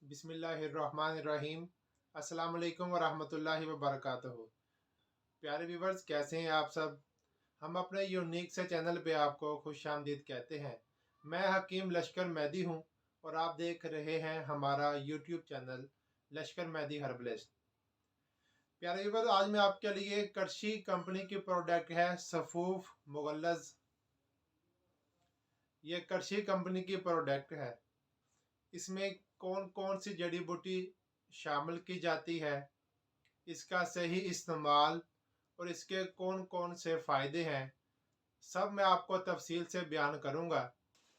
बिस्मिल्लाहिर्रहमानिर्रहीम। अस्सलाम वालेकुम वरहमतुल्लाहि वबरकातुहू। प्यारे व्यूवर्स, कैसे हैं आप सब। हम अपने यूनिक से चैनल पे आपको खुशामदीद कहते हैं। मैं हकीम लश्कर मैदी हूँ और आप देख रहे हैं हमारा यूट्यूब चैनल लश्कर मैदी हर्बलिस्ट। प्यारे व्यूवर्स, आज मैं आपके लिए करशी कंपनी की प्रोडक्ट है सफूफ मुगल्लज़। ये करशी कंपनी की प्रोडक्ट है। इसमें कौन कौन सी जड़ी बूटी शामिल की जाती है, इसका सही इस्तेमाल और इसके कौन कौन से फ़ायदे हैं, सब मैं आपको तफसील से बयान करूंगा।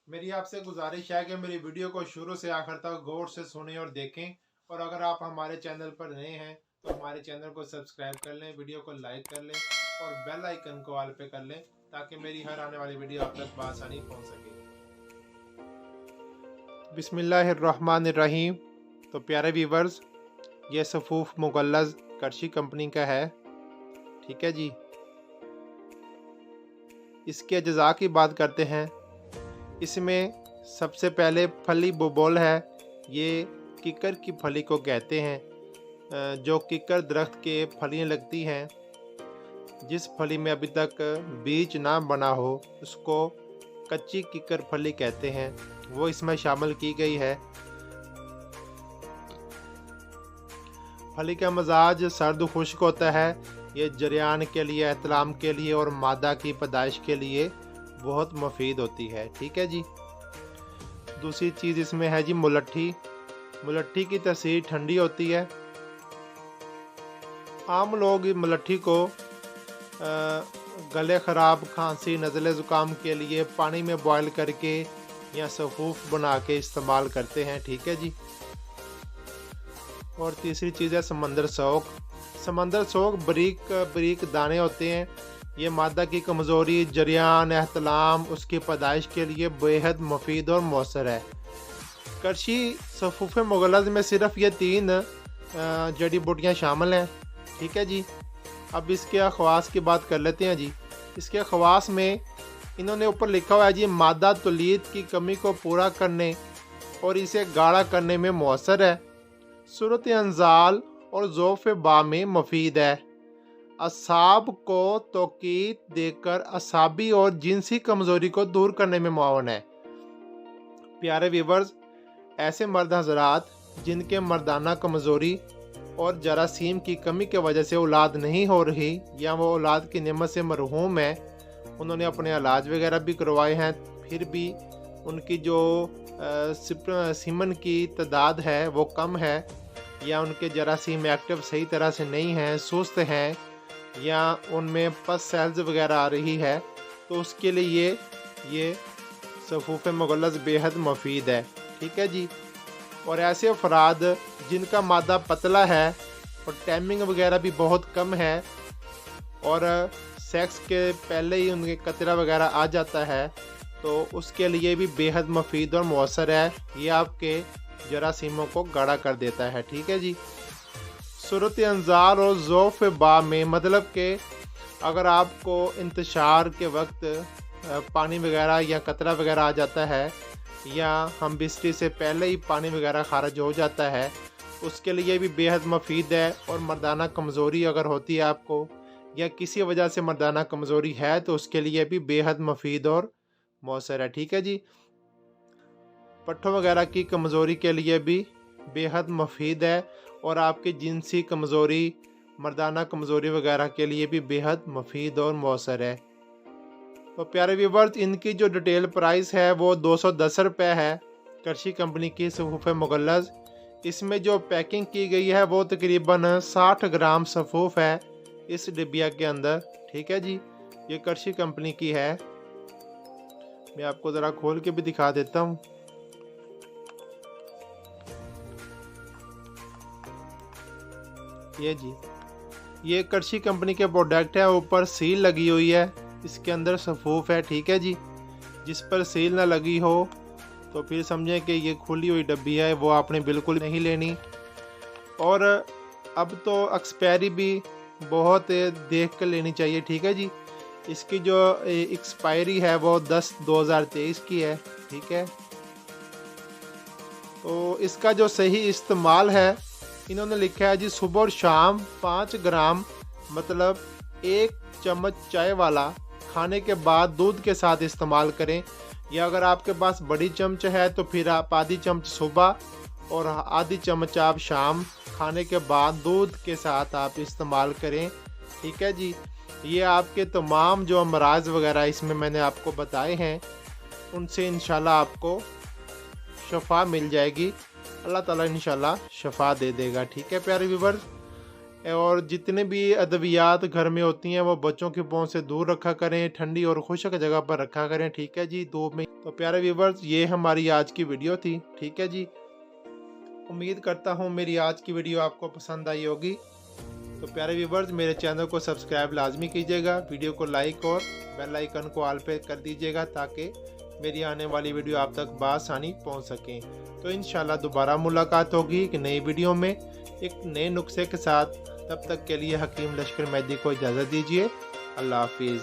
मेरी आपसे गुजारिश है कि मेरी वीडियो को शुरू से आखिर तक गौर से सुनें और देखें। और अगर आप हमारे चैनल पर नए हैं तो हमारे चैनल को सब्सक्राइब कर लें, वीडियो को लाइक कर लें और बेल आइकन को ऑल पे कर लें ताकि मेरी हर आने वाली वीडियो आप तक बआसानी पहुंच सके। बिस्मिल्लाहिर्रहमानिर्रहीम। तो प्यारे व्यूवर्स, ये सफूफ मुगल्लज़ करशी कंपनी का है, ठीक है जी। इसके अज्जा की बात करते हैं। इसमें सबसे पहले फली बुबोल है। ये किकर की फली को कहते हैं, जो किकर दरख्त के फलियाँ लगती हैं। जिस फली में अभी तक बीज ना बना हो उसको कच्ची किकर फली कहते हैं, वो इसमें शामिल की गई है। फली का मजाज सर्द खुश्क होता है। ये जरियान के लिए, एहतलाम के लिए और मादा की पैदाइश के लिए बहुत मुफीद होती है, ठीक है जी। दूसरी चीज़ इसमें है जी मुलट्ठी। मुलट्ठी की तसीर ठंडी होती है। आम लोग मुलट्ठी को गले ख़राब, खांसी, नज़ले ज़ुकाम के लिए पानी में बॉयल करके या सफूफ बना के इस्तेमाल करते हैं, ठीक है जी। और तीसरी चीज़ है समंदर सोक। समंदर सोक बारीक बारीक दाने होते हैं। ये मादा की कमज़ोरी, जरियान, एहतलाम, उसकी पैदाइश के लिए बेहद मुफीद और मौसर है। करशी सफूफ मुगल्लज़ में सिर्फ ये 3 जड़ी बूटियाँ शामिल हैं, ठीक है जी। अब इसके ख़वास की बात कर लेते हैं जी। इसके ख़वास में इन्होंने ऊपर लिखा हुआ है जी, मादा तौलीद की कमी को पूरा करने और इसे गाढ़ा करने में मौसर है। सूरत अंजाल और ज़ौफ़ बा में मुफीद है। असाब को तौकीद देकर असाबी और जिनसी कमज़ोरी को दूर करने में मुआवन है। प्यारे व्यूवर्स, ऐसे मर्द हज़रात जिनके मर्दाना कमज़ोरी और जरासीम की कमी की वजह से औलाद नहीं हो रही या वो औलाद की नेमत से मरहूम है, उन्होंने अपने इलाज वगैरह भी करवाए हैं, फिर भी उनकी जो सीमन की तादाद है वो कम है, या उनके जरासीम एक्टिव सही तरह से नहीं हैं, सुस्त हैं, या उनमें पस सेल्स वगैरह आ रही है, तो उसके लिए ये सफूफ मुगल्लज़ बेहद मुफीद है, ठीक है जी। और ऐसे अफराद जिनका मादा पतला है और टाइमिंग वगैरह भी बहुत कम है और सेक्स के पहले ही उनके कतरा वगैरह आ जाता है, तो उसके लिए भी बेहद मुफीद और मौसर है। ये आपके जरासीमों को गाढ़ा कर देता है, ठीक है जी। सूरत अंजार और ज़ौफ़ बा में मतलब कि अगर आपको इंतशार के वक्त पानी वगैरह या कतरा वगैरह आ जाता है, या हम बिस्ती से पहले ही पानी वगैरह खारिज हो जाता है, उसके लिए भी बेहद मुफीद है। और मर्दाना कमज़ोरी अगर होती है आपको या किसी वजह से मर्दाना कमज़ोरी है, तो उसके लिए भी बेहद मुफीद और मौसर है, ठीक है जी। पट्ठों वगैरह की कमज़ोरी के लिए भी बेहद मुफीद है और आपकी जिनसी कमज़ोरी, मर्दाना कमज़ोरी वगैरह के लिए भी बेहद मुफीद और मौसर है। तो प्यारे व्यूवर्स, इनकी जो डिटेल प्राइस है वो 210 रुपये है, करशी कंपनी की सफूफ मुगल्लज़। इसमें जो पैकिंग की गई है वो तकरीबन 60 ग्राम सफूफ है इस डिबिया के अंदर, ठीक है जी। ये करशी कंपनी की है। मैं आपको ज़रा खोल के भी दिखा देता हूँ। ये जी, ये करशी कंपनी के प्रोडक्ट है। ऊपर सील लगी हुई है, इसके अंदर सफूफ है, ठीक है जी। जिस पर सील ना लगी हो तो फिर समझें कि ये खुली हुई डब्बी है, वो आपने बिल्कुल नहीं लेनी। और अब तो एक्सपायरी भी बहुत देख कर लेनी चाहिए, ठीक है जी। इसकी जो एक्सपायरी है वो 10/2023 की है, ठीक है। तो इसका जो सही इस्तेमाल है, इन्होंने लिखा है जी सुबह और शाम 5 ग्राम मतलब 1 चम्मच चाय वाला खाने के बाद दूध के साथ इस्तेमाल करें। या अगर आपके पास बड़ी चम्मच है तो फिर आप आधी चम्मच सुबह और आधी चम्मच आप शाम खाने के बाद दूध के साथ आप इस्तेमाल करें। ठीक है जी। ये आपके तमाम जो अमराज वगैरह इसमें मैंने आपको बताए हैं उनसे इंशाल्लाह आपको शफा मिल जाएगी। अल्लाह ताला इंशाल्लाह शफा दे देगा। ठीक है प्यारे व्यूअर्स, और जितने भी अद्वियात घर में होती हैं वो बच्चों की पहुंच से दूर रखा करें, ठंडी और खुशक जगह पर रखा करें। ठीक है जी, धूप में। तो प्यारे व्यूअर्स, ये हमारी आज की वीडियो थी। ठीक है जी, उम्मीद करता हूँ मेरी आज की वीडियो आपको पसंद आई होगी। तो प्यारे व्यूअर्स, मेरे चैनल को सब्सक्राइब लाजमी कीजिएगा, वीडियो को लाइक और बेल आइकन को ऑल पे कर दीजिएगा ताकि मेरी आने वाली वीडियो आप तक बआसानी पहुंच सकें। तो इंशाल्लाह दोबारा मुलाकात होगी एक नई वीडियो में एक नए नुस्खे के साथ। तब तक के लिए हकीम लश्कर मेहदी को इजाज़त दीजिए। अल्लाह हाफिज़।